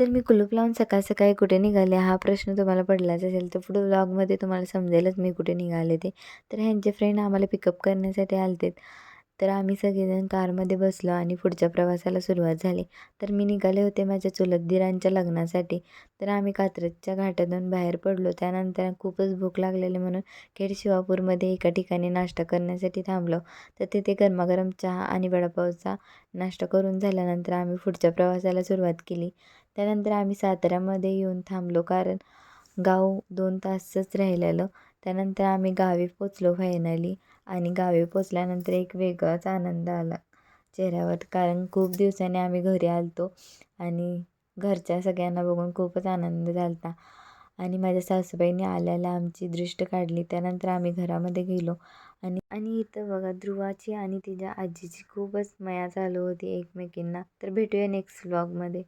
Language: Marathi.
तर मी कुलूप लावून सकाळ-सकाळी कुठे निघाले हा प्रश्न तुम्हाला पडलाच असेल, तर पुढे व्लॉगमध्ये तुम्हाला समजेलच मी कुठे निघाले ते. तर ह्यांचे फ्रेंड आम्हाला पिकअप करण्यासाठी आले. तर आम्ही सगळेजण कारमध्ये बसलो आणि पुढच्या प्रवासाला सुरुवात झाली. तर मी निघाले होते माझ्या चुलत दिरांच्या लग्नासाठी. तर आम्ही कात्रजच्या घाटातून बाहेर पडलो. त्यानंतर खूपच भूक लागलेली म्हणून खेड शिवापूरमध्ये एका ठिकाणी नाश्ता करण्यासाठी थांबलो. तर तिथे गरमागरम चहा आणि वडापावचा नाश्ता करून झाल्यानंतर आम्ही पुढच्या प्रवासाला सुरुवात केली. त्यानंतर आम्ही साताऱ्यामध्ये येऊन थांबलो कारण गाव 2 तासच राहिलेलं. त्यानंतर आम्ही गावी पोचलो फायनली आणि गावी पोचल्यानंतर एक वेगळाच आनंद आला चेहऱ्यावर कारण खूप दिवसांनी आम्ही घरी आलो आणि घरच्या सगळ्यांना बघून खूपच आनंद झाला होता आणि माझ्या सासूबाईंनी आल्याला आमची दृष्ट काढली. त्यानंतर आम्ही घरामध्ये गेलो आणि इथं बघा ध्रुवाची आणि तिच्या आजीची खूपच माया चालू होती एकमेकींना. तर भेटूया नेक्स्ट व्लॉगमध्ये.